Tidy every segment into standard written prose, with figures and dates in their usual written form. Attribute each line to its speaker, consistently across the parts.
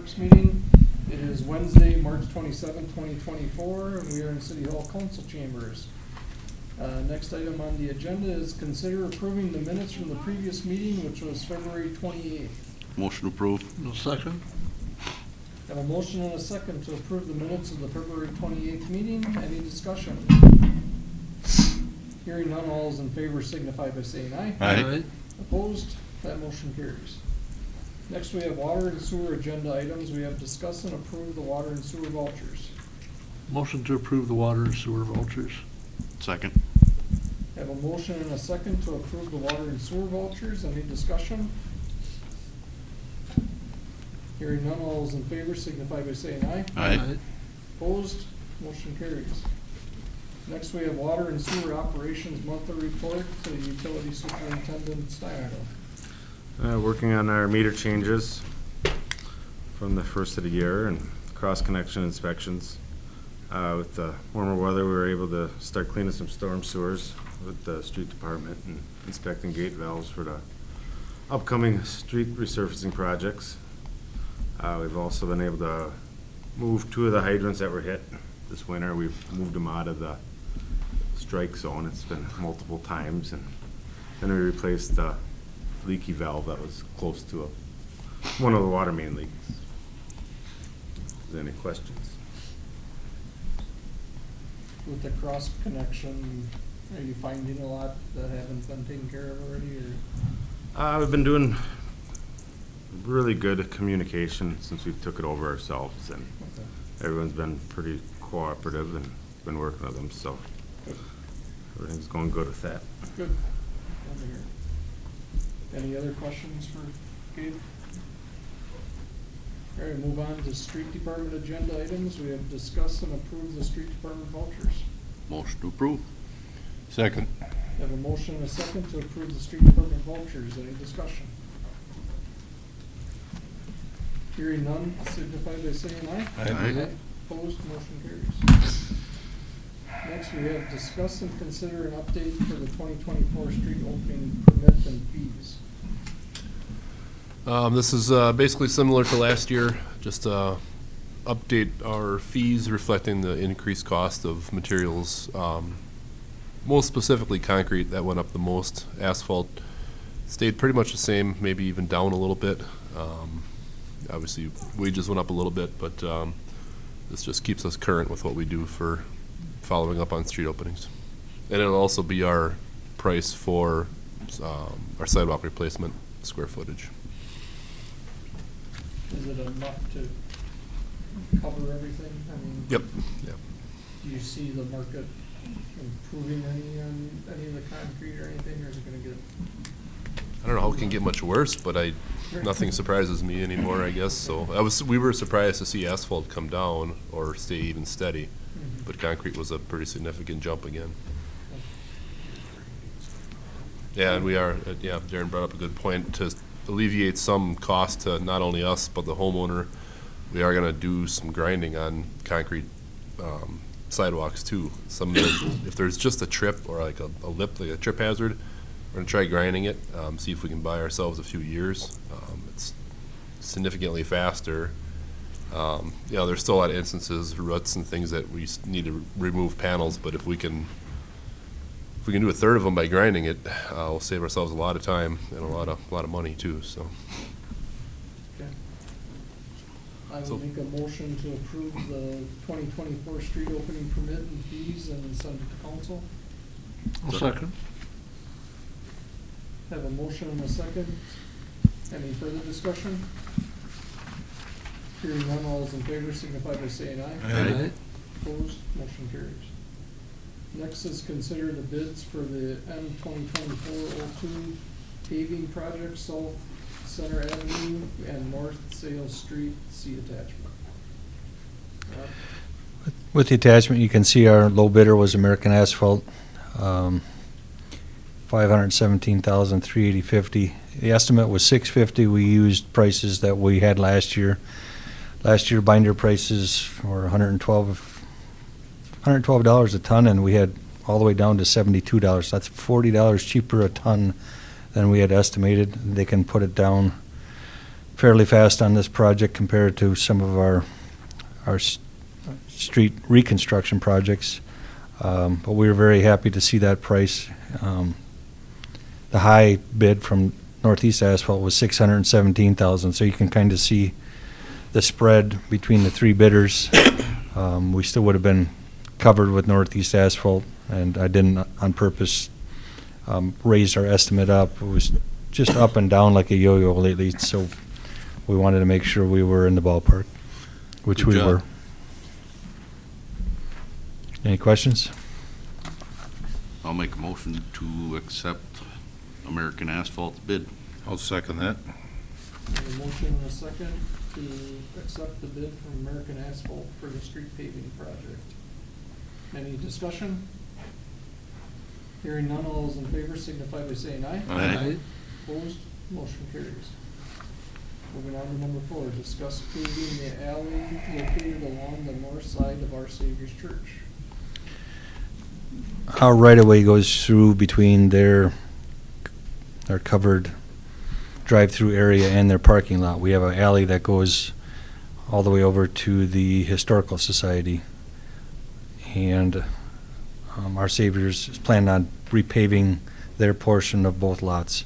Speaker 1: Works meeting. It is Wednesday, March 27, 2024, and we are in City Hall Council Chambers. Next item on the agenda is consider approving the minutes from the previous meeting, which was February 28th.
Speaker 2: Motion approved.
Speaker 3: No second.
Speaker 1: Have a motion and a second to approve the minutes of the February 28th meeting. Any discussion? Hearing none, all is in favor signify by saying aye.
Speaker 2: Aye.
Speaker 1: Opposed? That motion carries. Next, we have water and sewer agenda items. We have discuss and approve the water and sewer vouchers.
Speaker 3: Motion to approve the water and sewer vouchers.
Speaker 2: Second.
Speaker 1: Have a motion and a second to approve the water and sewer vouchers. Any discussion? Hearing none, all is in favor signify by saying aye.
Speaker 2: Aye.
Speaker 1: Opposed? Motion carries. Next, we have water and sewer operations monthly report to Utility Superintendent Steinagel.
Speaker 4: Working on our meter changes from the first of the year and cross-connection inspections. With the warmer weather, we were able to start cleaning some storm sewers with the street department and inspecting gate valves for the upcoming street resurfacing projects. We've also been able to move 2 of the hydrants that were hit this winter. We've moved them out of the strike zone. It's been multiple times, and then we replaced the leaky valve that was close to one of the water main leaks. Is there any questions?
Speaker 1: With the cross connection, are you finding a lot that haven't been taken care of already, or?
Speaker 4: We've been doing really good communication since we took it over ourselves, and
Speaker 1: Okay.
Speaker 4: everyone's been pretty cooperative and been working with them, so everything's going good with that.
Speaker 1: Good. Glad to hear. Any other questions for Gabe? All right, move on to street department agenda items. We have discussed and approved the street department vouchers.
Speaker 2: Motion to approve. Second.
Speaker 1: Have a motion and a second to approve the street department vouchers. Any discussion? Hearing none, signify by saying aye.
Speaker 2: Aye.
Speaker 1: Opposed, motion carries. Next, we have discuss and consider an update for the 2024 street opening permit and fees.
Speaker 5: This is basically similar to last year, just update our fees reflecting the increased cost of materials. Most specifically concrete, that went up the most. Asphalt stayed pretty much the same, maybe even down a little bit. Obviously wages went up a little bit, but this just keeps us current with what we do for following up on street openings. And it'll also be our price for our sidewalk replacement square footage.
Speaker 1: Is it enough to cover everything? I mean,
Speaker 5: Yep. Yep.
Speaker 1: do you see the market improving any on any of the concrete or anything, or is it gonna get?
Speaker 5: I don't know how it can get much worse, but nothing surprises me anymore, I guess. So we were surprised to see asphalt come down or stay even steady,
Speaker 1: Mhm.
Speaker 5: but concrete was a pretty significant jump again. Yeah, and we are, Darren brought up a good point, to alleviate some cost to not only us, but the homeowner. We are gonna do some grinding on concrete sidewalks too. If there's just a trip or like a lip, like a trip hazard, we're gonna try grinding it, see if we can buy ourselves a few years. It's significantly faster. There's still a lot of instances, ruts and things that we need to remove panels, but if we can do a third of them by grinding it, we'll save ourselves a lot of time and a lot of money too, so.
Speaker 1: Okay. I
Speaker 5: So-
Speaker 1: will make a motion to approve the 2024 street opening permit and fees and send it to council.
Speaker 3: No second.
Speaker 1: Have a motion and a second. Any further discussion? Hearing none, all is in favor signify by saying aye.
Speaker 2: Aye.
Speaker 1: Opposed, motion carries. Next is consider the bids for the M 2024-02 paving project, South Center Avenue and North Sales Street, see attachment.
Speaker 6: With the attachment, you can see our low bidder was American Asphalt, $517,380.50. The estimate was $650. We used prices that we had last year. Last year binder prices were $112 a ton, and we had all the way down to $72. That's $40 cheaper a ton than we had estimated. They can put it down fairly fast on this project compared to some of our street reconstruction projects. But we were very happy to see that price. The high bid from Northeast Asphalt was $617,000, so you can kind of see the spread between the three bidders. We still would have been covered with Northeast Asphalt, and I didn't on purpose raise our estimate up. It was just up and down like a yo-yo lately, so we wanted to make sure we were in the ballpark, which
Speaker 2: Good
Speaker 6: we
Speaker 2: job.
Speaker 6: were. Any questions?
Speaker 2: I'll make a motion to accept American Asphalt's bid. I'll second that.
Speaker 1: A motion and a second to accept the bid from American Asphalt for the street paving project. Any discussion? Hearing none, all those in favor signify by saying aye.
Speaker 2: Aye.
Speaker 1: Opposed, motion carries. Moving on to number 4, discuss paving the alley located along the north side of Our Savior's Church.
Speaker 6: Our right-of-way goes through between their covered drive-through area and their parking lot. We have an alley that goes all the way over to the Historical Society. And Our Savior's is planning on repaving their portion of both lots.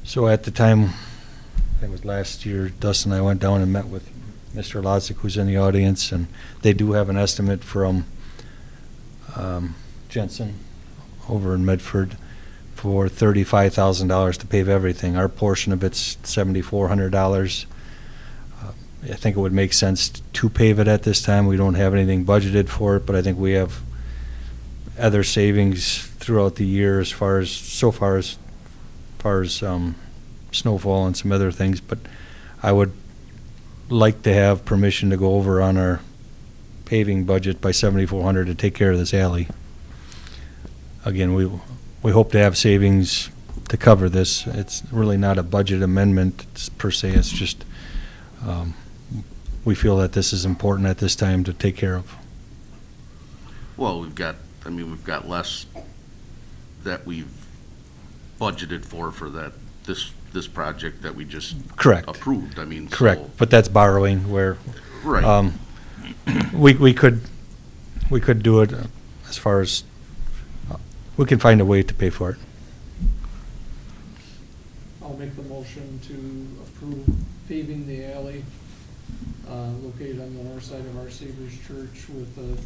Speaker 6: So at the time, I think it was last year, Dustin and I went down and met with Mr. Lozzik, who's in the audience, and they do have an estimate from Jensen over in Medford for $35,000 to pave everything. Our portion of it's $7,400. I think it would make sense to pave it at this time. We don't have anything budgeted for it, but I think we have other savings throughout the year as far as snowfall and some other things. But I would like to have permission to go over on our paving budget by $7,400 to take care of this alley. Again, we hope to have savings to cover this. It's really not a budget amendment per se. It's just we feel that this is important at this time to take care of.
Speaker 2: Well, we've got less that we've budgeted for that, this project that we just
Speaker 6: Correct.
Speaker 2: approved. I mean,
Speaker 6: Correct.
Speaker 2: so-
Speaker 6: But that's borrowing where
Speaker 2: Right.
Speaker 6: we could do it as far as we can find a way to pay for it.
Speaker 1: I'll make the motion to approve paving the alley located on the north side of Our Savior's Church with the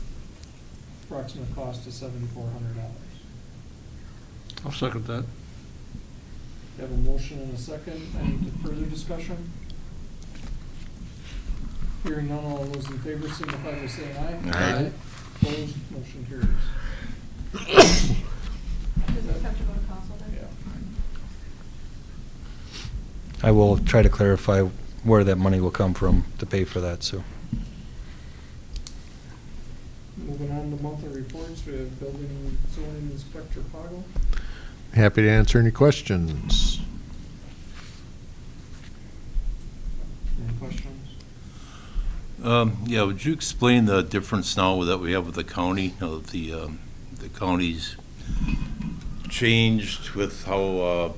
Speaker 1: approximate cost of $7,400.
Speaker 3: I'll second that.
Speaker 1: We have a motion and a second. Any further discussion? Hearing none, all those in favor signify by saying aye.
Speaker 2: Aye.
Speaker 1: Opposed, motion carries.
Speaker 7: Does this have to go to council then?
Speaker 1: Yeah.
Speaker 6: I will try to clarify where that money will come from to pay for that, so.
Speaker 1: Moving on to monthly reports, we have Building and Zoning Inspector Pagel.
Speaker 8: Happy to answer any questions.
Speaker 1: Any questions?
Speaker 9: Yeah, would you explain the difference now that we have with the county? Now that the county's changed with how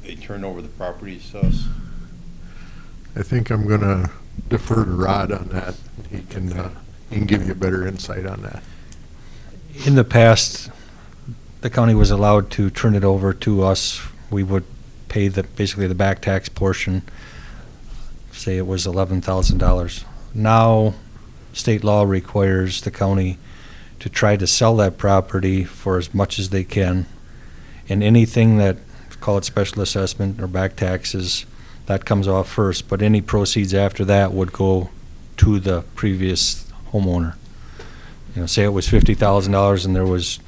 Speaker 9: they turn over the properties to us?
Speaker 8: I think I'm going to defer to Rod on that. He can give you a better insight on that.
Speaker 6: In the past, the county was allowed to turn it over to us. We would pay basically the back tax portion, say it was $11,000. Now, state law requires the county to try to sell that property for as much as they can. And anything that, call it special assessment or back taxes, that comes off first, but any proceeds after that would go to the previous homeowner. You know, say it was $50,000 and there was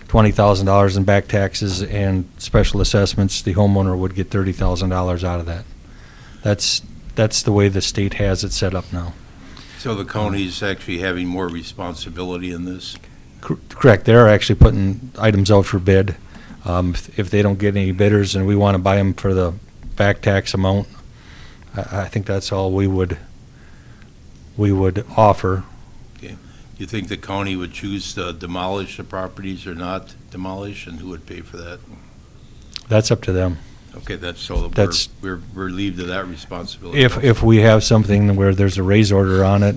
Speaker 6: $20,000 in back taxes and special assessments, the homeowner would get $30,000 out of that. That's the way the state has it set up now.
Speaker 9: So the county's actually having more responsibility in this?
Speaker 6: Correct. They're actually putting items out for bid. If they don't get any bidders and we want to buy them for the back tax amount, I think that's all we would offer.
Speaker 9: Okay. You think the county would choose to demolish the properties or not demolish, and who would pay for that?
Speaker 6: That's up to them.
Speaker 9: Okay, that's so that
Speaker 6: That's-
Speaker 9: we're relieved of that responsibility.
Speaker 6: If we have something where there's a raise order on it,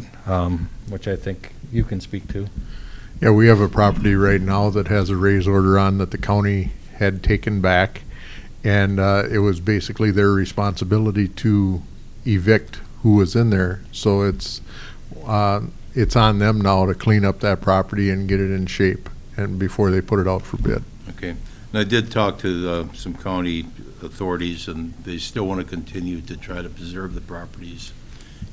Speaker 6: which I think you can speak to.
Speaker 8: Yeah, we have a property right now that has a raise order on that the county had taken back. And it was basically their responsibility to evict who was in there. So it's on them now to clean up that property and get it in shape and before they put it out for bid.
Speaker 9: Okay. And I did talk to some county authorities, and they still want to continue to try to preserve the properties,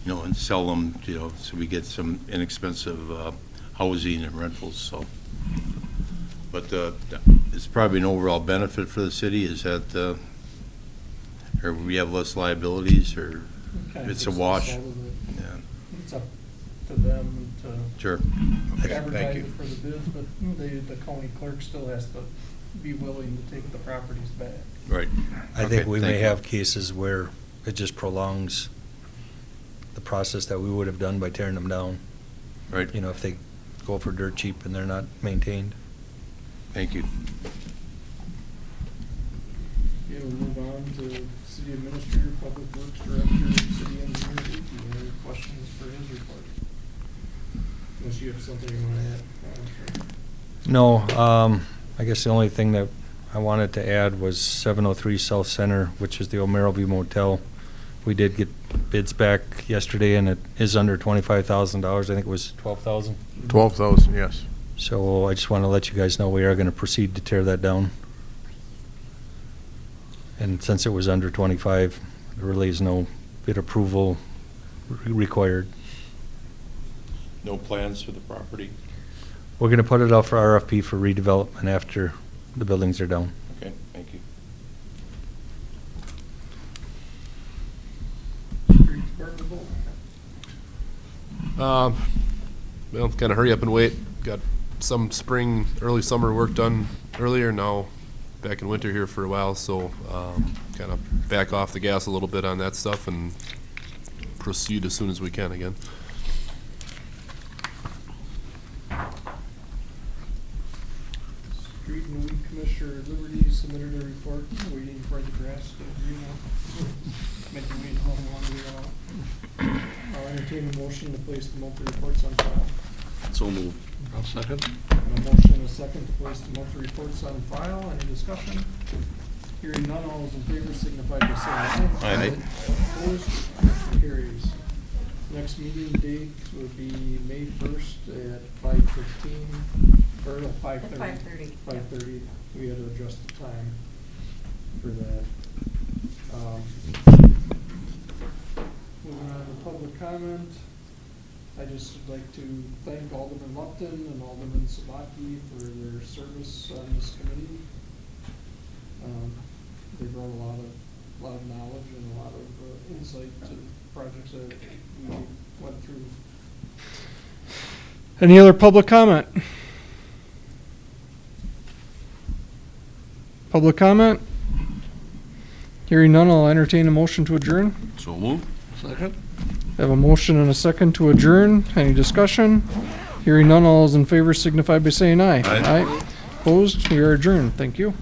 Speaker 9: you know, and sell them, you know, so we get some inexpensive housing and rentals, so. But it's probably an overall benefit for the city, is that, or we have less liabilities, or
Speaker 1: Kinda
Speaker 9: it's a
Speaker 1: takes the
Speaker 9: wash?
Speaker 1: salt of it.
Speaker 9: Yeah,
Speaker 1: It's up to them to
Speaker 9: sure. Okay, thank
Speaker 1: advertise
Speaker 9: you.
Speaker 1: it for the bids, but the county clerk still has to be willing to take the properties back.
Speaker 9: Right.
Speaker 6: I
Speaker 9: Okay,
Speaker 6: think we
Speaker 9: thank
Speaker 6: may
Speaker 9: you.
Speaker 6: have cases where it just prolongs the process that we would have done by tearing them down.
Speaker 9: Right,
Speaker 6: You know, if they go for dirt cheap and they're not maintained.
Speaker 9: thank you.
Speaker 1: Okay, we'll move on to city administrator, public works director, city engineer, Akey. Any questions for his report? Unless you have something you wanna add.
Speaker 6: No, I guess the only thing that I wanted to add was 703 South Center, which is the old Merrillview Motel. We did get bids back yesterday, and it is under $25,000. I think it was 12,000.
Speaker 8: 12,000, yes.
Speaker 6: So I just want to let you guys know we are going to proceed to tear that down. And since it was under 25, there really is no bid approval required.
Speaker 9: No plans for the property?
Speaker 6: We're going to put it out for RFP for redevelopment after the buildings are down.
Speaker 9: Okay, thank you.
Speaker 1: Street department,
Speaker 5: Well, kind of hurry up and wait. Got some spring, early summer work done earlier, now back in winter here for a while, so kind of back off the gas a little bit on that stuff and proceed as soon as we can again.
Speaker 1: Street and Weed Commissioner Liberty submitted a report, waiting for the grass to green up. Make you wait how long we want. I'll entertain a motion to place the monthly reports on file.
Speaker 2: So move.
Speaker 3: I'll second.
Speaker 1: A motion and a second to place the monthly reports on file. Any discussion? Hearing none, all those in favor signify by saying aye.
Speaker 2: Aye.
Speaker 1: Opposed, motion carries. Next meeting date would be May 1st at 5:15, or no, 5:30.
Speaker 7: 5:30.
Speaker 1: 5:30. We had to adjust the time for that. Moving on to public comment. I just would like to thank Alderman Lupton and Alderman Sabaki for their service on this committee. They brought a lot of knowledge and a lot of insight to projects that we went through. Any other public comment? Public comment? Hearing none, I'll entertain a motion to adjourn.
Speaker 2: So move.
Speaker 3: Second.
Speaker 1: I have a motion and a second to adjourn. Any discussion? Hearing none, all those in favor signify by saying aye.
Speaker 2: Aye.
Speaker 1: Opposed? We are adjourned. Thank you.